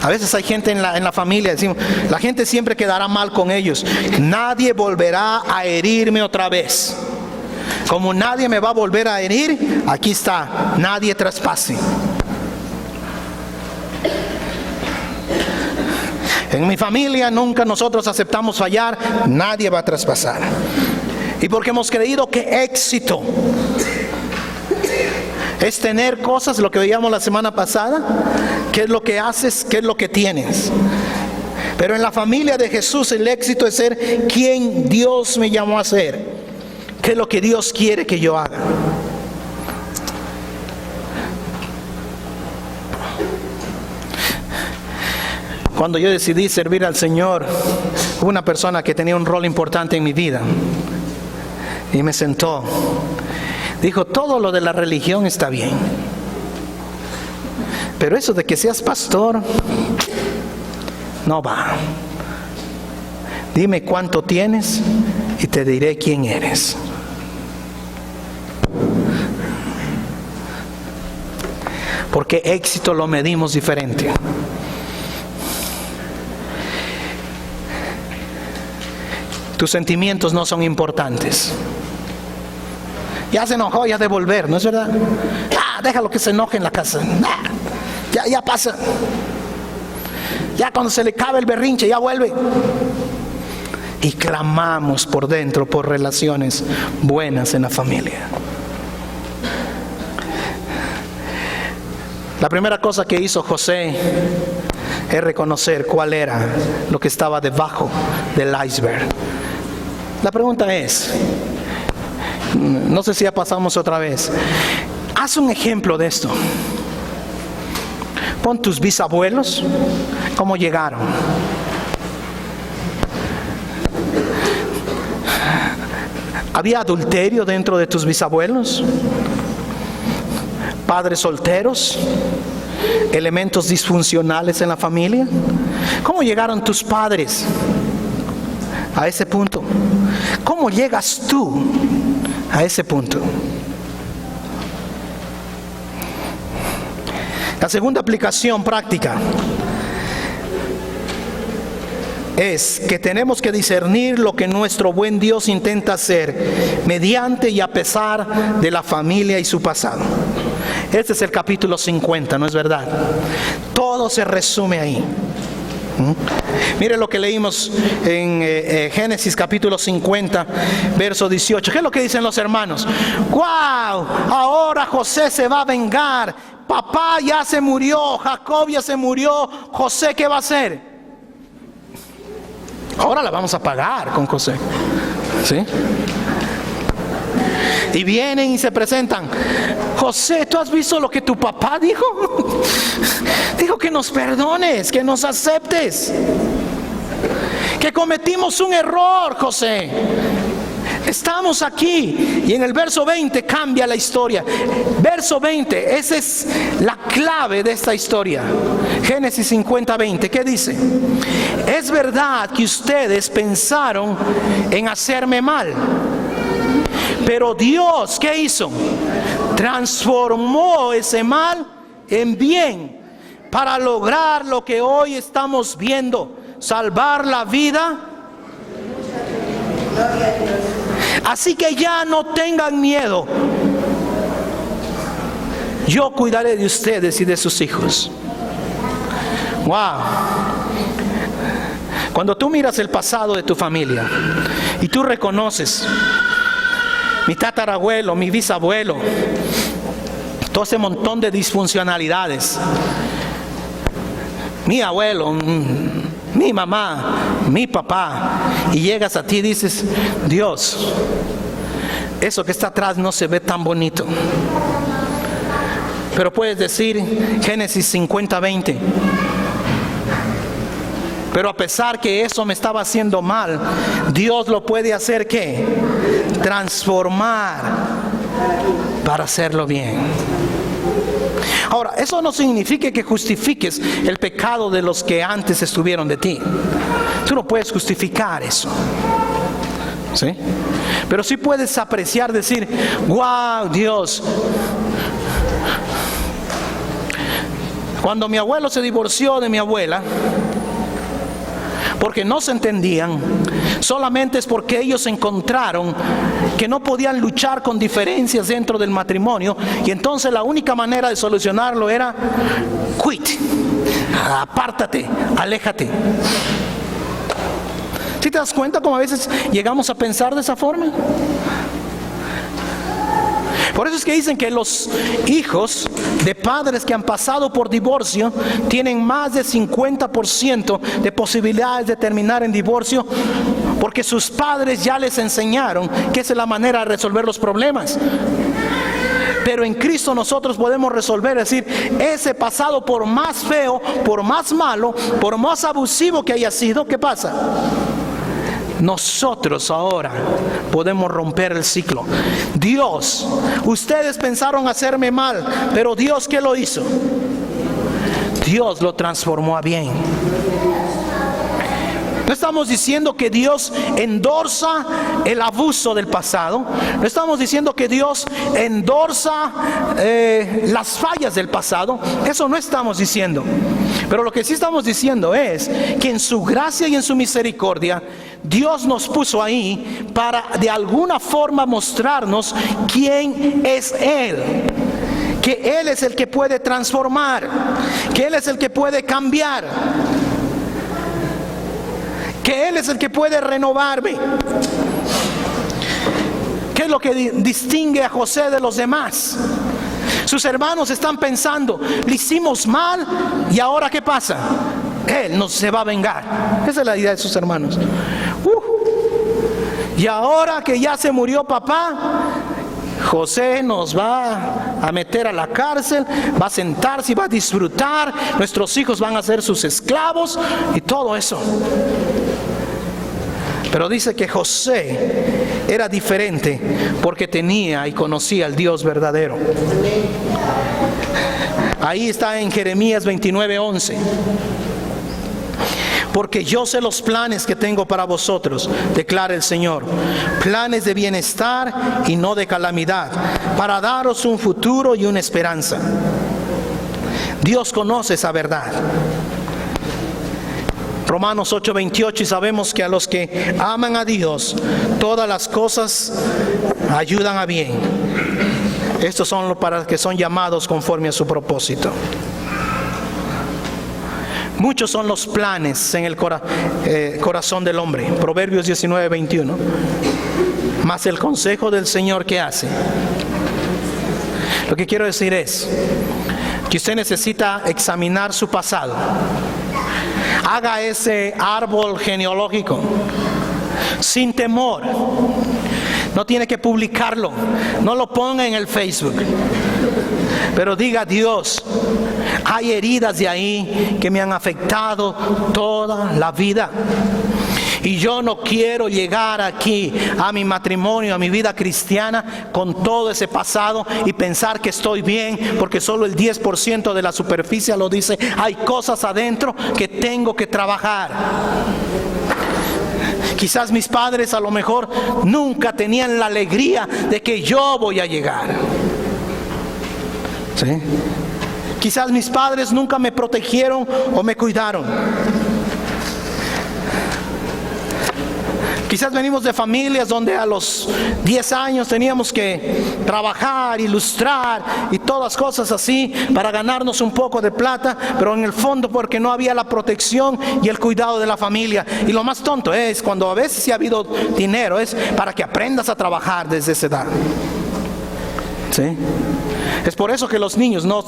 A veces hay gente en la familia, decimos, la gente siempre quedará mal con ellos. Nadie volverá a herirme otra vez. Como nadie me va a volver a herir, aquí está, nadie traspase. En mi familia nunca nosotros aceptamos fallar, nadie va a traspasar. Y porque hemos creído que éxito es tener cosas, lo que veíamos la semana pasada, qué es lo que haces, qué es lo que tienes. Pero en la familia de Jesús el éxito es ser quien Dios me llamó a ser, qué es lo que Dios quiere que yo haga. Cuando yo decidí servir al Señor, hubo una persona que tenía un rol importante en mi vida y me sentó. Dijo, todo lo de la religión está bien, pero eso de que seas pastor, no va. Dime cuánto tienes y te diré quién eres. Porque éxito lo medimos diferente. Tus sentimientos no son importantes. Ya se enojó, ya de volver, ¿no es verdad? Déjalo que se enoje en la casa. Ya pasa. Ya cuando se le cabe el berrinche, ya vuelve. Y clamamos por dentro por relaciones buenas en la familia. La primera cosa que hizo José es reconocer cuál era lo que estaba debajo del iceberg. La pregunta es, no sé si ya pasamos otra vez, haz un ejemplo de esto. Pon tus bisabuelos, ¿cómo llegaron? ¿Había adulterio dentro de tus bisabuelos? ¿Padres solteros? ¿Elementos disfuncionales en la familia? ¿Cómo llegaron tus padres a ese punto? ¿Cómo llegas tú a ese punto? La segunda aplicación práctica es que tenemos que discernir lo que nuestro buen Dios intenta hacer mediante y a pesar de la familia y su pasado. Este es el capítulo 50, ¿no es verdad? Todo se resume ahí. Mire lo que leímos en Génesis capítulo 50, verso 18. ¿Qué es lo que dicen los hermanos? ¡Wow! Ahora José se va a vengar. Papá ya se murió, Jacob ya se murió. José, ¿qué va a hacer? Ahora la vamos a pagar con José. ¿Sí? Y vienen y se presentan. José, ¿tú has visto lo que tu papá dijo? Dijo que nos perdones, que nos aceptes, que cometimos un error, José. Estamos aquí. Y en el verso 20 cambia la historia. Verso 20, esa es la clave de esta historia. Génesis 50, 20, ¿qué dice? Es verdad que ustedes pensaron en hacerme mal, pero Dios, ¿qué hizo? Transformó ese mal en bien para lograr lo que hoy estamos viendo: salvar la vida. Así que ya no tengan miedo. Yo cuidaré de ustedes y de sus hijos. Wow. Cuando tú miras el pasado de tu familia y tú reconoces: mi tatarabuelo, mi bisabuelo, todo ese montón de disfuncionalidades, mi abuelo, mi mamá, mi papá, y llegas a ti y dices: Dios, eso que está atrás no se ve tan bonito. Pero puedes decir Génesis 50, 20: pero a pesar que eso me estaba haciendo mal, Dios lo puede hacer, ¿qué? Transformar para hacerlo bien. Ahora, eso no significa que justifiques el pecado de los que antes estuvieron de ti. Tú no puedes justificar eso, ¿sí? Pero sí puedes apreciar, decir: wow, Dios, cuando mi abuelo se divorció de mi abuela, porque no se entendían, solamente es porque ellos encontraron que no podían luchar con diferencias dentro del matrimonio, y entonces la única manera de solucionarlo era quit, apártate, aléjate. ¿Sí te das cuenta cómo a veces llegamos a pensar de esa forma? Por eso es que dicen que los hijos de padres que han pasado por divorcio tienen más de 50% de posibilidades de terminar en divorcio, porque sus padres ya les enseñaron que esa es la manera de resolver los problemas. Pero en Cristo nosotros podemos resolver, es decir, ese pasado, por más feo, por más malo, por más abusivo que haya sido, ¿qué pasa? Nosotros ahora podemos romper el ciclo. Dios, ustedes pensaron hacerme mal, pero Dios, ¿qué lo hizo? Dios lo transformó a bien. No estamos diciendo que Dios endorsa el abuso del pasado. No estamos diciendo que Dios endorsa las fallas del pasado. Eso no estamos diciendo. Pero lo que sí estamos diciendo es que en su gracia y en su misericordia, Dios nos puso ahí para de alguna forma mostrarnos quién es Él. Que Él es el que puede transformar, que Él es el que puede cambiar. que Él es el que puede renovarme. ¿Qué es lo que distingue a José de los demás? Sus hermanos están pensando, le hicimos mal y ahora ¿qué pasa? Él nos se va a vengar. Esa es la idea de sus hermanos. Y ahora que ya se murió papá, José nos va a meter a la cárcel, va a sentarse y va a disfrutar, nuestros hijos van a ser sus esclavos y todo eso. Pero dice que José era diferente porque tenía y conocía al Dios verdadero. Ahí está en Jeremías 29:11. Porque yo sé los planes que tengo para vosotros, declara el Señor, planes de bienestar y no de calamidad, para daros un futuro y una esperanza. Dios conoce esa verdad. Romanos 8:28, y sabemos que a los que aman a Dios, todas las cosas ayudan a bien. Estos son los para los que son llamados conforme a su propósito. Muchos son los planes en el corazón del hombre. Proverbios 19:21. Mas el consejo del Señor, ¿qué hace? Lo que quiero decir es que usted necesita examinar su pasado. Haga ese árbol genealógico sin temor. No tiene que publicarlo, no lo ponga en el Facebook, pero diga: Dios, hay heridas de ahí que me han afectado toda la vida, y yo no quiero llegar aquí a mi matrimonio, a mi vida cristiana con todo ese pasado y pensar que estoy bien porque solo el 10% de la superficie lo dice. Hay cosas adentro que tengo que trabajar. Quizás mis padres a lo mejor nunca tenían la alegría de que yo voy a llegar. ¿Sí? Quizás mis padres nunca me protegieron o me cuidaron. Quizás venimos de familias donde a los 10 años teníamos que trabajar, ilustrar y todas cosas así para ganarnos un poco de plata, pero en el fondo porque no había la protección y el cuidado de la familia. Y lo más tonto es cuando a veces sí ha habido dinero, es para que aprendas a trabajar desde esa edad. ¿Sí? Es por eso que los niños no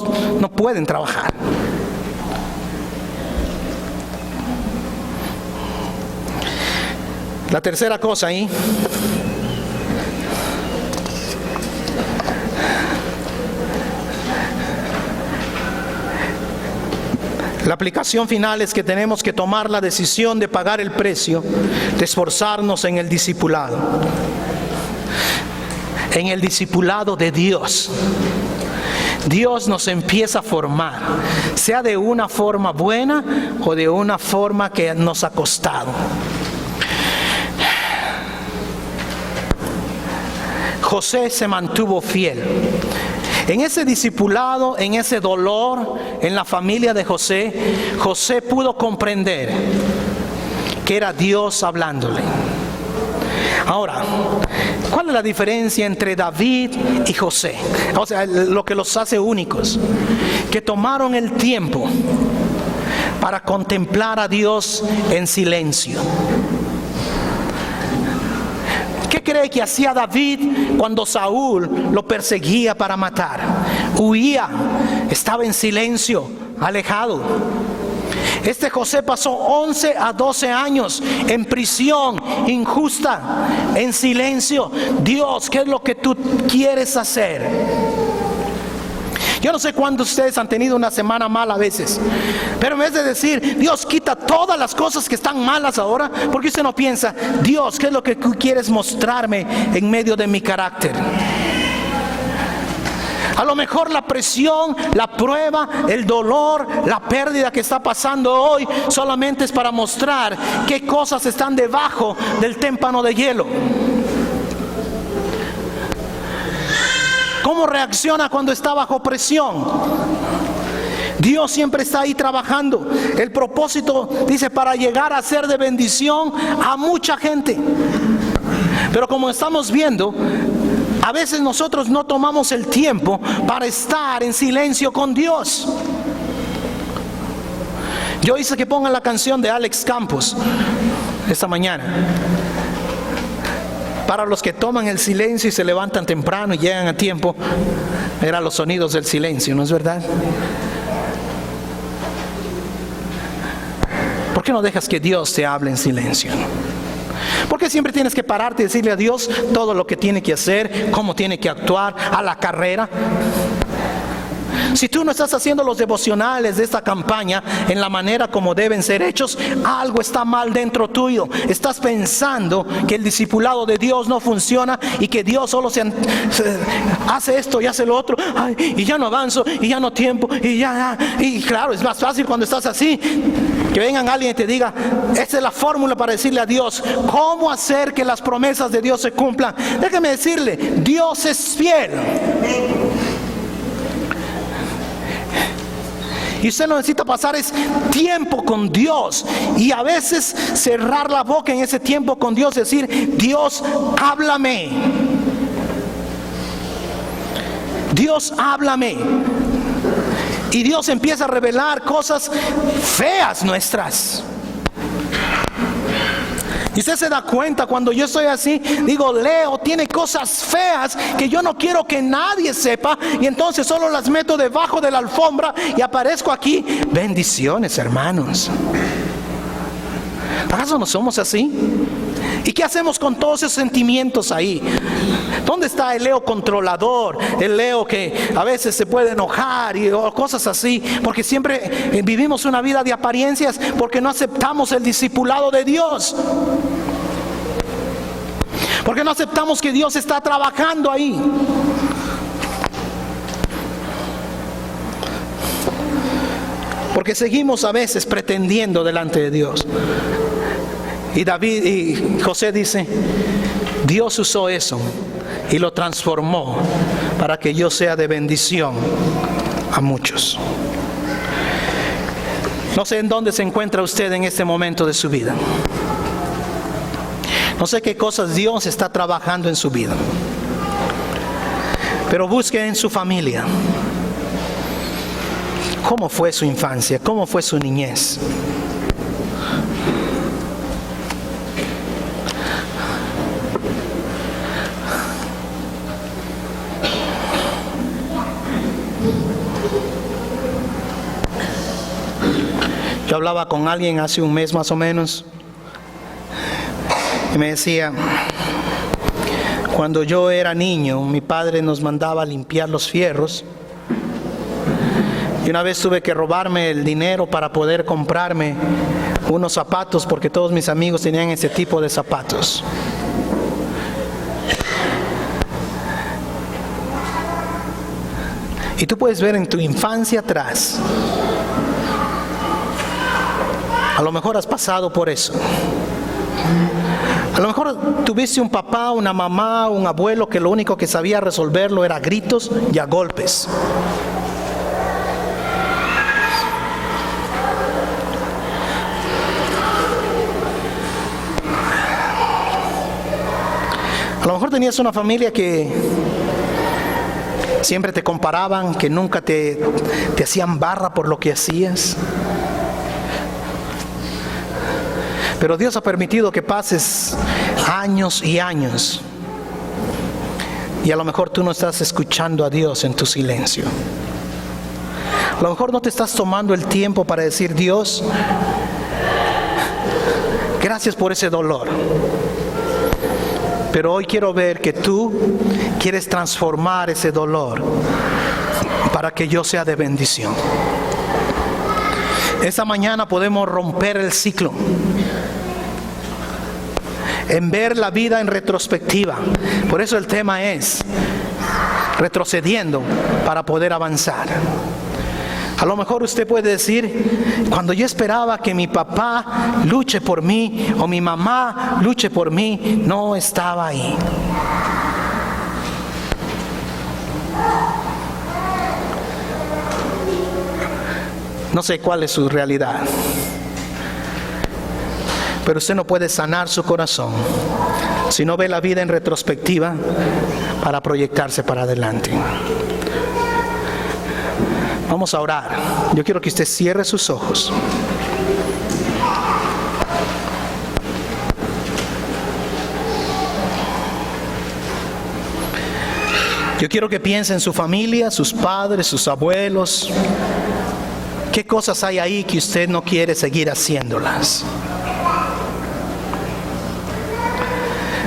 pueden trabajar. La tercera cosa ahí, la aplicación final es que tenemos que tomar la decisión de pagar el precio, de esforzarnos en el discipulado. En el discipulado de Dios. Dios nos empieza a formar, sea de una forma buena o de una forma que nos ha costado. José se mantuvo fiel. En ese discipulado, en ese dolor, en la familia de José, José pudo comprender que era Dios hablándole. Ahora, ¿cuál es la diferencia entre David y José? O sea, lo que los hace únicos, que tomaron el tiempo para contemplar a Dios en silencio. ¿Qué cree que hacía David cuando Saúl lo perseguía para matar? Huía, estaba en silencio, alejado. Este José pasó 11 a 12 años en prisión injusta, en silencio. Dios, ¿qué es lo que tú quieres hacer? Yo no sé cuántos de ustedes han tenido una semana mala a veces, pero en vez de decir, Dios, quita todas las cosas que están malas ahora, porque usted no piensa, Dios, ¿qué es lo que tú quieres mostrarme en medio de mi carácter? A lo mejor la presión, la prueba, el dolor, la pérdida que está pasando hoy solamente es para mostrar qué cosas están debajo del témpano de hielo. ¿Cómo reacciona cuando está bajo presión? Dios siempre está ahí trabajando. El propósito, dice, para llegar a ser de bendición a mucha gente. Pero como estamos viendo, a veces nosotros no tomamos el tiempo para estar en silencio con Dios. Yo hice que pongan la canción de Alex Campos. esta mañana. Para los que toman el silencio y se levantan temprano y llegan a tiempo, eran los sonidos del silencio, ¿no es verdad? ¿Por qué no dejas que Dios te hable en silencio? ¿Por qué siempre tienes que pararte y decirle a Dios todo lo que tiene que hacer, cómo tiene que actuar, a la carrera? Si tú no estás haciendo los devocionales de esta campaña en la manera como deben ser hechos, algo está mal dentro tuyo. Estás pensando que el discipulado de Dios no funciona y que Dios solo se hace esto y hace lo otro. Ay, y ya no avanzo, y ya no tiempo, y claro, es más fácil cuando estás así. Que vengan alguien y te diga, esta es la fórmula para decirle a Dios cómo hacer que las promesas de Dios se cumplan. Déjame decirle, Dios es fiel. Y usted no necesita pasar tiempo con Dios. Y a veces cerrar la boca en ese tiempo con Dios, decir, Dios, háblame. Dios, háblame. Y Dios empieza a revelar cosas feas nuestras. Y usted se da cuenta cuando yo estoy así, digo, Leo tiene cosas feas que yo no quiero que nadie sepa, y entonces solo las meto debajo de la alfombra y aparezco aquí. Bendiciones, hermanos. ¿Acaso no somos así? ¿Y qué hacemos con todos esos sentimientos ahí? ¿Dónde está el Leo controlador? El Leo que a veces se puede enojar o cosas así, porque siempre vivimos una vida de apariencias porque no aceptamos el discipulado de Dios. Porque no aceptamos que Dios está trabajando ahí. Porque seguimos a veces pretendiendo delante de Dios. Y David y José dice, Dios usó eso y lo transformó para que yo sea de bendición a muchos. No sé en dónde se encuentra usted en este momento de su vida. No sé qué cosas Dios está trabajando en su vida. Pero busque en su familia. ¿Cómo fue su infancia? ¿Cómo fue su niñez? Yo hablaba con alguien hace un mes más o menos y me decía, cuando yo era niño, mi padre nos mandaba a limpiar los fierros y una vez tuve que robarme el dinero para poder comprarme unos zapatos porque todos mis amigos tenían ese tipo de zapatos. Y tú puedes ver en tu infancia atrás. A lo mejor has pasado por eso. A lo mejor tuviste un papá, una mamá, un abuelo que lo único que sabía resolverlo era a gritos y a golpes. A lo mejor tenías una familia que siempre te comparaban, que nunca te hacían barra por lo que hacías. Pero Dios ha permitido que pases años y años. Y a lo mejor tú no estás escuchando a Dios en tu silencio. A lo mejor no te estás tomando el tiempo para decir, Dios, gracias por ese dolor. Pero hoy quiero ver que tú quieres transformar ese dolor para que yo sea de bendición. Esta mañana podemos romper el ciclo en ver la vida en retrospectiva. Por eso el tema es retrocediendo para poder avanzar. A lo mejor usted puede decir, cuando yo esperaba que mi papá luche por mí o mi mamá luche por mí, no estaba ahí. No sé cuál es su realidad, pero usted no puede sanar su corazón si no ve la vida en retrospectiva para proyectarse para adelante. Vamos a orar. Yo quiero que usted cierre sus ojos. Yo quiero que piensen en su familia, sus padres, sus abuelos. ¿Qué cosas hay ahí que usted no quiere seguir haciéndolas?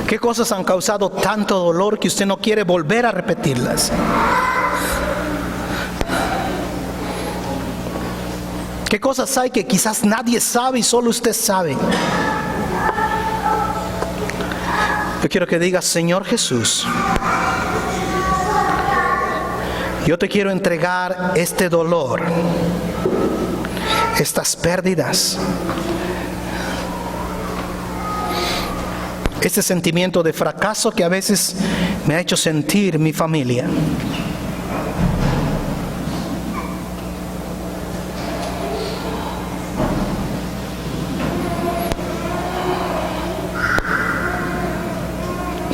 ¿Qué cosas han causado tanto dolor que usted no quiere volver a repetirlas? ¿Qué cosas hay que quizás nadie sabe y solo usted sabe? Yo quiero que diga: Señor Jesús, yo te quiero entregar este dolor, estas pérdidas, este sentimiento de fracaso que a veces me ha hecho sentir mi familia.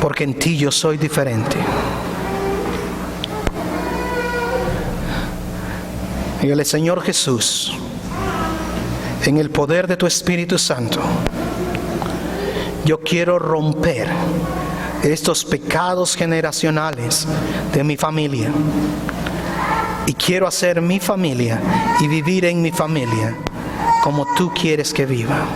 Porque en ti yo soy diferente. Dígale: Señor Jesús, en el poder de tu Espíritu Santo, yo quiero romper estos pecados generacionales de mi familia. Y quiero hacer mi familia y vivir en mi familia como tú quieres que viva.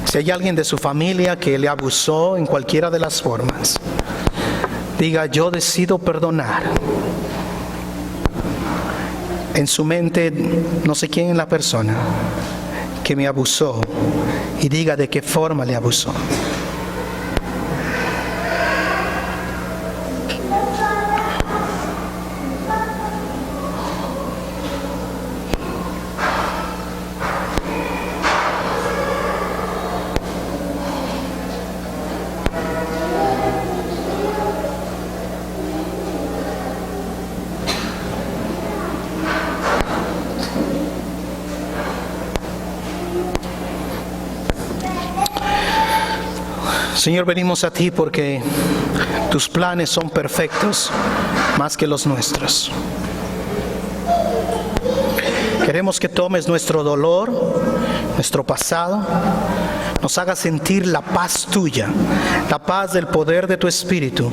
Si hay alguien de su familia que le abusó en cualquiera de las formas, diga: yo decido perdonar. En su mente, no sé quién es la persona que me abusó, y diga de qué forma le abusó. Señor, venimos a ti porque tus planes son perfectos, más que los nuestros. Queremos que tomes nuestro dolor, nuestro pasado, nos hagas sentir la paz tuya, la paz del poder de tu Espíritu,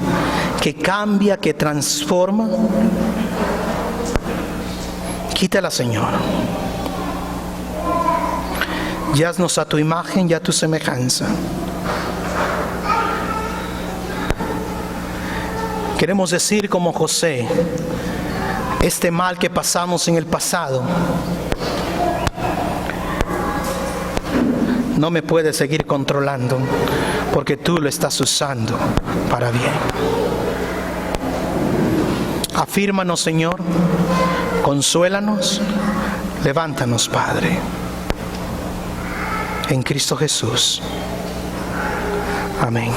que cambia, que transforma. Quítala, Señor. Y haznos a tu imagen y a tu semejanza. Queremos decir como José: este mal que pasamos en el pasado no me puede seguir controlando, porque tú lo estás usando para bien. Afírmanos, Señor, consuélanos, levántanos, Padre, en Cristo Jesús. Amén.